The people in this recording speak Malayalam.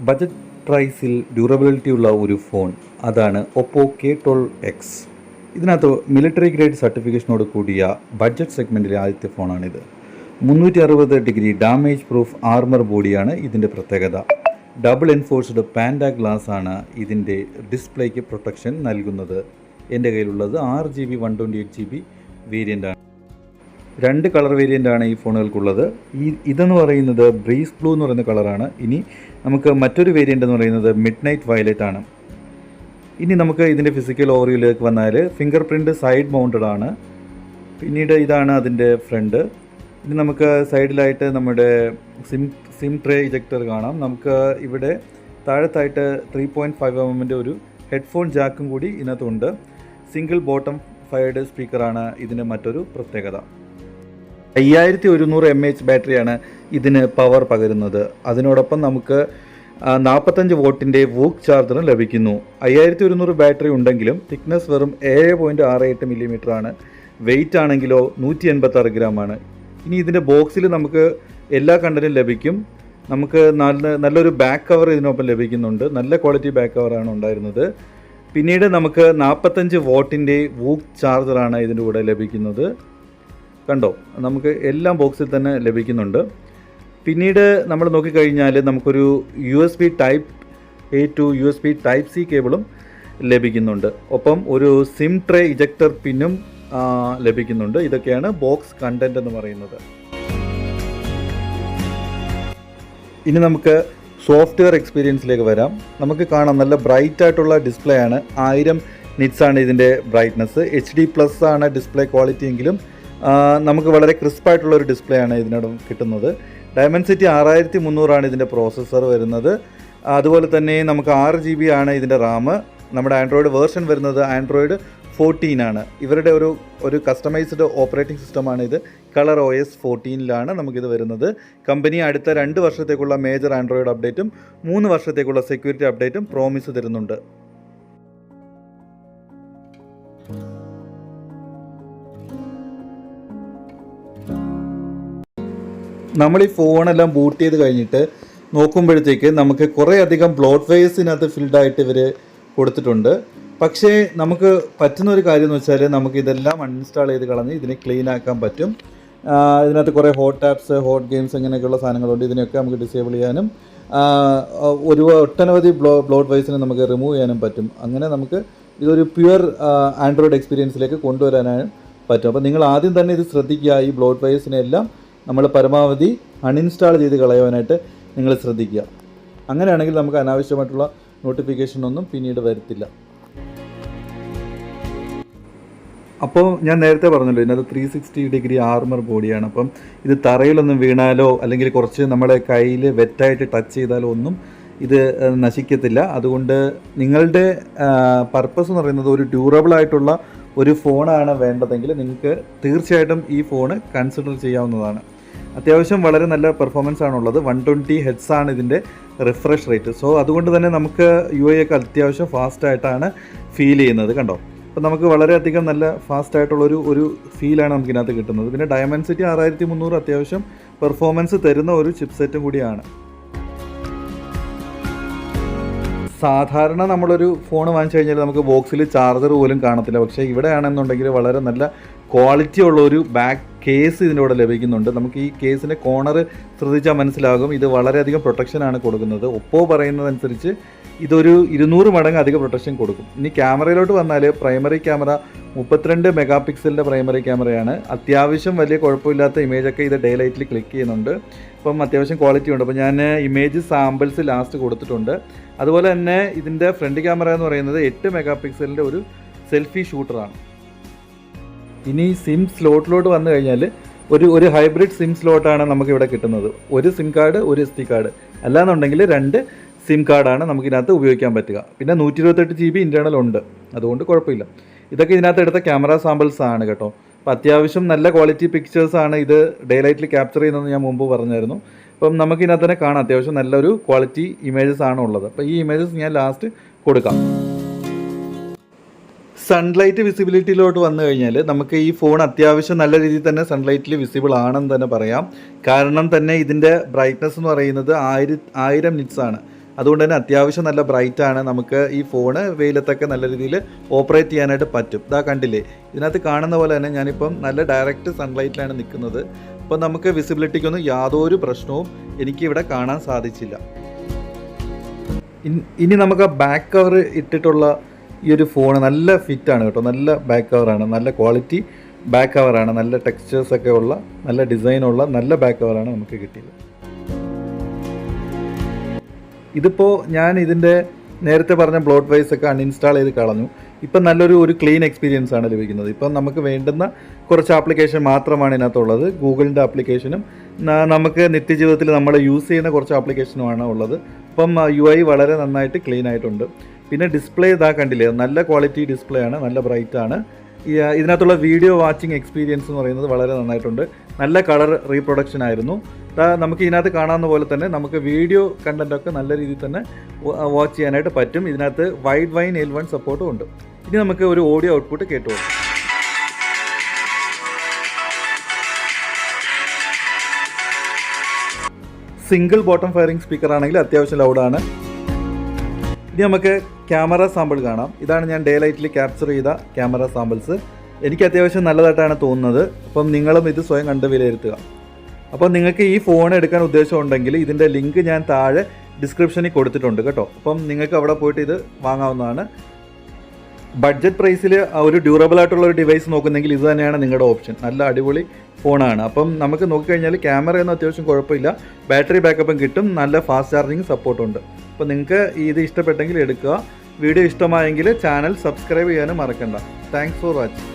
ബജറ്റ് പ്രൈസിൽ ഡ്യൂറബിലിറ്റി ഉള്ള ഒരു ഫോൺ, അതാണ് ഒപ്പോ K12X. ഇതിനകത്ത് മിലിറ്ററി ഗ്രേഡ് സർട്ടിഫിക്കേഷനോട് കൂടിയ ബഡ്ജറ്റ് സെഗ്മെൻറ്റിലെ ആദ്യത്തെ ഫോണാണിത്. 360 ഡാമേജ് പ്രൂഫ് ആർമർ ബോഡിയാണ് ഇതിൻ്റെ പ്രത്യേകത. ഡബിൾ എൻഫോഴ്സ്ഡ് പാൻഡ ഗ്ലാസ് ആണ് ഇതിൻ്റെ ഡിസ്പ്ലേക്ക് പ്രൊട്ടക്ഷൻ നൽകുന്നത്. എൻ്റെ കയ്യിലുള്ളത് 6GB 128GB വേരിയൻ്റാണ്. 2 കളർ വേരിയൻ്റാണ് ഈ ഫോണുകൾക്കുള്ളത്. ഇതെന്ന് പറയുന്നത് ബ്രീസ് ബ്ലൂ എന്ന് പറയുന്ന കളറാണ്. ഇനി നമുക്ക് മറ്റൊരു വേരിയൻ്റ് എന്ന് പറയുന്നത് മിഡ് നൈറ്റ് വയലറ്റ് ആണ്. ഇനി നമുക്ക് ഇതിൻ്റെ ഫിസിക്കൽ ഓവറിയിലേക്ക് വന്നാൽ ഫിംഗർ പ്രിൻറ്റ് സൈഡ് മൗണ്ടഡ് ആണ്. പിന്നീട് ഇതാണ് അതിൻ്റെ ഫ്രണ്ട്. ഇനി നമുക്ക് സൈഡിലായിട്ട് നമ്മുടെ സിം ട്രേ ഇജക്ടർ കാണാം. നമുക്ക് ഇവിടെ താഴത്തായിട്ട് 3.5 mm ഒരു ഹെഡ്ഫോൺ ജാക്കും കൂടി ഇതിനകത്തുണ്ട്. സിംഗിൾ ബോട്ടം ഫയർഡ് സ്പീക്കറാണ് ഇതിൻ്റെ മറ്റൊരു പ്രത്യേകത. 5100 mAh ബാറ്ററിയാണ് ഇതിന് പവർ പകരുന്നത്. അതിനോടൊപ്പം നമുക്ക് 45 വോട്ടിൻ്റെ വൂക്ക് ചാർജറും ലഭിക്കുന്നു. 5100 ബാറ്ററി ഉണ്ടെങ്കിലും തിക്നെസ് വെറും 7.68 mm ആണ്. വെയിറ്റ് ആണെങ്കിലോ 186 ഗ്രാമാണ്. ഇനി ഇതിൻ്റെ ബോക്സിൽ നമുക്ക് എല്ലാ കണ്ടന്റും ലഭിക്കും. നമുക്ക് നല്ലൊരു ബാക്ക് കവർ ഇതിനൊപ്പം ലഭിക്കുന്നുണ്ട്. നല്ല ക്വാളിറ്റി ബാക്ക് കവറാണ് ഉണ്ടായിരുന്നത്. പിന്നീട് നമുക്ക് 45 വോട്ടിൻ്റെ വൂക്ക് ചാർജറാണ് ഇതിൻ്റെ കൂടെ ലഭിക്കുന്നത്. കണ്ടോ, നമുക്ക് എല്ലാം ബോക്സിൽ തന്നെ ലഭിക്കുന്നുണ്ട്. പിന്നീട് നമ്മൾ നോക്കിക്കഴിഞ്ഞാൽ നമുക്കൊരു USB Type-A to USB Type-C കേബിളും ലഭിക്കുന്നുണ്ട്. ഒപ്പം ഒരു സിം ട്രേ ഇജക്ടർ പിന്നും ലഭിക്കുന്നുണ്ട്. ഇതൊക്കെയാണ് ബോക്സ് കണ്ടന്റ് എന്ന് പറയുന്നത്. ഇനി നമുക്ക് സോഫ്റ്റ്വെയർ എക്സ്പീരിയൻസിലേക്ക് വരാം. നമുക്ക് കാണാം നല്ല ബ്രൈറ്റ് ആയിട്ടുള്ള ഡിസ്പ്ലേ ആണ്. 1000 nits ആണ് ഇതിൻ്റെ ബ്രൈറ്റ്നസ്. HD+ ആണ് ഡിസ്പ്ലേ ക്വാളിറ്റി എങ്കിലും നമുക്ക് വളരെ ക്രിസ്പായിട്ടുള്ള ഒരു ഡിസ്പ്ലേ ആണ് ഇതിനോട് കിട്ടുന്നത്. ഡയമൻസിറ്റി 6300 ആണ് ഇതിൻ്റെ പ്രോസസ്സർ വരുന്നത്. അതുപോലെ തന്നെ നമുക്ക് 6GB ആണ് ഇതിൻ്റെ റാം. നമ്മുടെ ആൻഡ്രോയിഡ് വേർഷൻ വരുന്നത് ആൻഡ്രോയിഡ് 14 ആണ്. ഇവരുടെ ഒരു കസ്റ്റമൈസ്ഡ് ഓപ്പറേറ്റിംഗ് സിസ്റ്റമാണ് ഇത്. കളർ OS 14 നമുക്കിത് വരുന്നത്. കമ്പനി അടുത്ത 2 വർഷത്തേക്കുള്ള മേജർ ആൻഡ്രോയിഡ് അപ്ഡേറ്റും 3 വർഷത്തേക്കുള്ള സെക്യൂരിറ്റി അപ്ഡേറ്റും പ്രോമിസ് തരുന്നുണ്ട്. നമ്മൾ ഈ ഫോണെല്ലാം ബൂട്ട് ചെയ്ത് കഴിഞ്ഞിട്ട് നോക്കുമ്പോഴത്തേക്ക് നമുക്ക് കുറേ അധികം ബ്ലോട്ട് വെയേഴ്സിനകത്ത് ഫിൽഡായിട്ട് ഇവർ കൊടുത്തിട്ടുണ്ട്. പക്ഷേ നമുക്ക് പറ്റുന്ന ഒരു കാര്യം എന്ന് വെച്ചാൽ നമുക്ക് ഇതെല്ലാം അൺഇൻസ്റ്റാൾ ചെയ്ത് കളഞ്ഞ് ഇതിനെ ക്ലീൻ ആക്കാൻ പറ്റും. ഇതിനകത്ത് കുറേ ഹോട്ട് ആപ്സ്, ഹോട്ട് ഗെയിംസ് അങ്ങനെയൊക്കെയുള്ള സാധനങ്ങളുണ്ട്. ഇതിനെയൊക്കെ നമുക്ക് ഡിസേബിൾ ചെയ്യാനും ഒട്ടനവധി ബ്ലോട്ട് വെയേഴ്സിനെ നമുക്ക് റിമൂവ് ചെയ്യാനും പറ്റും. അങ്ങനെ നമുക്ക് ഇതൊരു പ്യുവർ ആൻഡ്രോയിഡ് എക്സ്പീരിയൻസിലേക്ക് കൊണ്ടുവരാനും പറ്റും. അപ്പോൾ നിങ്ങൾ ആദ്യം തന്നെ ഇത് ശ്രദ്ധിക്കുക. ഈ ബ്ലോട്ട് വെയേഴ്സിനെല്ലാം നമ്മൾ പരമാവധി അൺഇൻസ്റ്റാൾ ചെയ്ത് കളയാനായിട്ട് നിങ്ങൾ ശ്രദ്ധിക്കുക. അങ്ങനെയാണെങ്കിൽ നമുക്ക് അനാവശ്യമായിട്ടുള്ള നോട്ടിഫിക്കേഷനൊന്നും പിന്നീട് വരത്തില്ല. അപ്പോൾ ഞാൻ നേരത്തെ പറഞ്ഞല്ലോ, ഇതിനകത്ത് 360 ആർമർ ബോഡിയാണ്. അപ്പം ഇത് തറയിലൊന്നും വീണാലോ അല്ലെങ്കിൽ കുറച്ച് നമ്മളെ കയ്യിൽ വെറ്റായിട്ട് ടച്ച് ചെയ്താലോ ഒന്നും ഇത് നശിക്കത്തില്ല. അതുകൊണ്ട് നിങ്ങളുടെ പർപ്പസ് എന്ന് പറയുന്നത് ഒരു ഡ്യൂറബിൾ ആയിട്ടുള്ള ഒരു ഫോണാണ് വേണ്ടതെങ്കിൽ നിങ്ങൾക്ക് തീർച്ചയായിട്ടും ഈ ഫോണ് കൺസിഡർ ചെയ്യാവുന്നതാണ്. അത്യാവശ്യം വളരെ നല്ല പെർഫോമൻസ് ആണുള്ളത്. 120 Hz ആണ് ഇതിൻ്റെ റിഫ്രഷ് റേറ്റ്. സോ അതുകൊണ്ട് തന്നെ നമുക്ക് UI ഒക്കെ അത്യാവശ്യം ഫാസ്റ്റായിട്ടാണ് ഫീൽ ചെയ്യുന്നത്. കണ്ടോ, അപ്പോൾ നമുക്ക് വളരെയധികം നല്ല ഫാസ്റ്റായിട്ടുള്ളൊരു ഫീലാണ് നമുക്കിതിനകത്ത് കിട്ടുന്നത്. പിന്നെ ഡയമൻസിറ്റി 6300 അത്യാവശ്യം പെർഫോമൻസ് തരുന്ന ഒരു ചിപ്സെറ്റും കൂടിയാണ്. സാധാരണ നമ്മളൊരു ഫോൺ വാങ്ങിച്ചു കഴിഞ്ഞാൽ നമുക്ക് ബോക്സിൽ ചാർജർ പോലും കാണത്തില്ല. പക്ഷേ ഇവിടെ ആണെന്നുണ്ടെങ്കിൽ വളരെ നല്ല ക്വാളിറ്റി ഉള്ള ഒരു ബാക്ക് കേസ് ഇതിൻ്റെ കൂടെ ലഭിക്കുന്നുണ്ട്. നമുക്ക് ഈ കേസിൻ്റെ കോർണർ ശ്രദ്ധിച്ചാൽ മനസ്സിലാകും. ഇത് വളരെയധികം പ്രൊട്ടക്ഷനാണ് കൊടുക്കുന്നത്. ഒപ്പോ പറയുന്നതനുസരിച്ച് ഇതൊരു 200 മടങ്ങ് അധികം പ്രൊട്ടക്ഷൻ കൊടുക്കും. ഇനി ക്യാമറയിലോട്ട് വന്നാൽ പ്രൈമറി ക്യാമറ 32 MP പ്രൈമറി ക്യാമറയാണ്. അത്യാവശ്യം വലിയ കുഴപ്പമില്ലാത്ത ഇമേജൊക്കെ ഇത് ഡേ ലൈറ്റിൽ ക്ലിക്ക് ചെയ്യുന്നുണ്ട്. അപ്പം അത്യാവശ്യം ക്വാളിറ്റി ഉണ്ട്. അപ്പോൾ ഞാൻ ഇമേജ് സാമ്പിൾസ് ലാസ്റ്റ് കൊടുത്തിട്ടുണ്ട്. അതുപോലെ തന്നെ ഇതിൻ്റെ ഫ്രണ്ട് ക്യാമറ എന്ന് പറയുന്നത് 8 MP ഒരു സെൽഫി ഷൂട്ടറാണ്. ഇനി സിം സ്ലോട്ടിലോട്ട് വന്നു കഴിഞ്ഞാൽ ഒരു ഹൈബ്രിഡ് സിം സ്ലോട്ടാണ് നമുക്കിവിടെ കിട്ടുന്നത്. ഒരു സിം കാർഡ്, ഒരു SD കാർഡ്, അല്ലാന്നുണ്ടെങ്കിൽ 2 സിം കാർഡാണ് നമുക്കിതിനകത്ത് ഉപയോഗിക്കാൻ പറ്റുക. പിന്നെ 128GB ഇൻറ്റേർണൽ ഉണ്ട്. അതുകൊണ്ട് കുഴപ്പമില്ല. ഇതൊക്കെ ഇതിനകത്ത് എടുത്ത ക്യാമറ സാമ്പിൾസ് ആണ് കേട്ടോ. അപ്പോൾ അത്യാവശ്യം നല്ല ക്വാളിറ്റി പിക്ചേഴ്സാണ് ഇത് ഡേ ലൈറ്റിൽ ക്യാപ്ചർ ചെയ്യുന്നതെന്ന് ഞാൻ മുമ്പ് പറഞ്ഞായിരുന്നു. അപ്പം നമുക്കിതിനകത്ത് തന്നെ കാണാം അത്യാവശ്യം നല്ലൊരു ക്വാളിറ്റി ഇമേജസ് ആണ് ഉള്ളത്. അപ്പോൾ ഈ ഇമേജസ് ഞാൻ ലാസ്റ്റ് കൊടുക്കാം. സൺലൈറ്റ് വിസിബിലിറ്റിയിലോട്ട് വന്നു കഴിഞ്ഞാൽ നമുക്ക് ഈ ഫോൺ അത്യാവശ്യം നല്ല രീതിയിൽ തന്നെ സൺലൈറ്റിൽ വിസിബിൾ ആണെന്ന് തന്നെ പറയാം. കാരണം തന്നെ ഇതിൻ്റെ ബ്രൈറ്റ്നസ് എന്ന് പറയുന്നത് 1000 nits ആണ്. അതുകൊണ്ട് തന്നെ അത്യാവശ്യം നല്ല ബ്രൈറ്റാണ്. നമുക്ക് ഈ ഫോണ് വെയിലത്തൊക്കെ നല്ല രീതിയിൽ ഓപ്പറേറ്റ് ചെയ്യാനായിട്ട് പറ്റും. ഇതാ കണ്ടില്ലേ, ഇതിനകത്ത് കാണുന്ന പോലെ തന്നെ ഞാനിപ്പം നല്ല ഡയറക്റ്റ് സൺലൈറ്റിലാണ് നിൽക്കുന്നത്. അപ്പം നമുക്ക് വിസിബിലിറ്റിക്കൊന്നും യാതൊരു പ്രശ്നവും എനിക്കിവിടെ കാണാൻ സാധിച്ചില്ല. ഇനി നമുക്ക് ബാക്ക് കവർ ഇട്ടിട്ടുള്ള ഈ ഒരു ഫോൺ നല്ല ഫിറ്റാണ് കേട്ടോ. നല്ല ബാക്ക് കവറാണ്, നല്ല ക്വാളിറ്റി ബാക്ക് കവറാണ്, നല്ല ടെക്സ്ചേഴ്സൊക്കെ ഉള്ള നല്ല ഡിസൈനുള്ള നല്ല ബാക്ക് കവറാണ് നമുക്ക് കിട്ടിയത്. ഇതിപ്പോൾ ഞാൻ ഇതിൻ്റെ നേരത്തെ പറഞ്ഞ ബ്ലോട്ട് വൈസ് ഒക്കെ അൺഇൻസ്റ്റാൾ ചെയ്ത് കളഞ്ഞു. ഇപ്പം നല്ലൊരു ക്ലീൻ എക്സ്പീരിയൻസ് ആണ് ലഭിക്കുന്നത്. ഇപ്പം നമുക്ക് വേണ്ടുന്ന കുറച്ച് ആപ്ലിക്കേഷൻ മാത്രമാണ് ഇതിനകത്തുള്ളത്. ഗൂഗിളിൻ്റെ ആപ്ലിക്കേഷനും നമുക്ക് നിത്യജീവിതത്തിൽ നമ്മൾ യൂസ് ചെയ്യുന്ന കുറച്ച് ആപ്ലിക്കേഷനുമാണ് ഉള്ളത്. അപ്പം UI വളരെ നന്നായിട്ട് ക്ലീൻ ആയിട്ടുണ്ട്. പിന്നെ ഡിസ്പ്ലേ ഇതാ കണ്ടില്ലേ, നല്ല ക്വാളിറ്റി ഡിസ്പ്ലേ ആണ്, നല്ല ബ്രൈറ്റ് ആണ്. ഇതിനകത്തുള്ള വീഡിയോ വാച്ചിങ് എക്സ്പീരിയൻസ് എന്ന് പറയുന്നത് വളരെ നന്നായിട്ടുണ്ട്. നല്ല കളർ റീപ്രൊഡക്ഷൻ ആയിരുന്നു. നമുക്ക് ഇതിനകത്ത് കാണാവുന്ന പോലെ തന്നെ നമുക്ക് വീഡിയോ കണ്ടൻറ്റൊക്കെ നല്ല രീതിയിൽ തന്നെ വാച്ച് ചെയ്യാനായിട്ട് പറ്റും. ഇതിനകത്ത് വൈഡ് വൈൻ L1 സപ്പോർട്ടും ഉണ്ട്. ഇനി നമുക്ക് ഒരു ഓഡിയോ ഔട്ട്പുട്ട് കേട്ടു കൊടുക്കാം. സിംഗിൾ ബോട്ടം ഫയറിംഗ് സ്പീക്കർ ആണെങ്കിൽ അത്യാവശ്യം ലൗഡാണ്. ഇനി നമുക്ക് ക്യാമറ സാമ്പിൾ കാണാം. ഇതാണ് ഞാൻ ഡേ ലൈറ്റിൽ ക്യാപ്ചർ ചെയ്ത ക്യാമറ സാമ്പിൾസ്. എനിക്ക് അത്യാവശ്യം നല്ലതായിട്ടാണ് തോന്നുന്നത്. അപ്പം നിങ്ങളും ഇത് സ്വയം കണ്ട് വിലയിരുത്തുക. അപ്പോൾ നിങ്ങൾക്ക് ഈ ഫോൺ എടുക്കാൻ ഉദ്ദേശമുണ്ടെങ്കിൽ ഇതിൻ്റെ ലിങ്ക് ഞാൻ താഴെ ഡിസ്ക്രിപ്ഷനിൽ കൊടുത്തിട്ടുണ്ട് കേട്ടോ. അപ്പം നിങ്ങൾക്ക് അവിടെ പോയിട്ട് ഇത് വാങ്ങാവുന്നതാണ്. ബഡ്ജറ്റ് പ്രൈസിൽ ഒരു ഡ്യൂറബിൾ ആയിട്ടുള്ള ഒരു ഡിവൈസ് നോക്കുന്നെങ്കിൽ ഇത് തന്നെയാണ് നിങ്ങളുടെ ഓപ്ഷൻ. നല്ല അടിപൊളി ഫോണാണ്. അപ്പം നമുക്ക് നോക്കിക്കഴിഞ്ഞാൽ ക്യാമറയൊന്നും അത്യാവശ്യം കുഴപ്പമില്ല, ബാറ്ററി ബാക്കപ്പും കിട്ടും, നല്ല ഫാസ്റ്റ് ചാർജിങ് സപ്പോർട്ടുണ്ട്. അപ്പോൾ നിങ്ങൾക്ക് ഇത് ഇഷ്ടപ്പെട്ടെങ്കിൽ എടുക്കുക. വീഡിയോ ഇഷ്ടമായെങ്കിൽ ചാനൽ സബ്സ്ക്രൈബ് ചെയ്യാനും മറക്കണ്ട. Thanks for watching.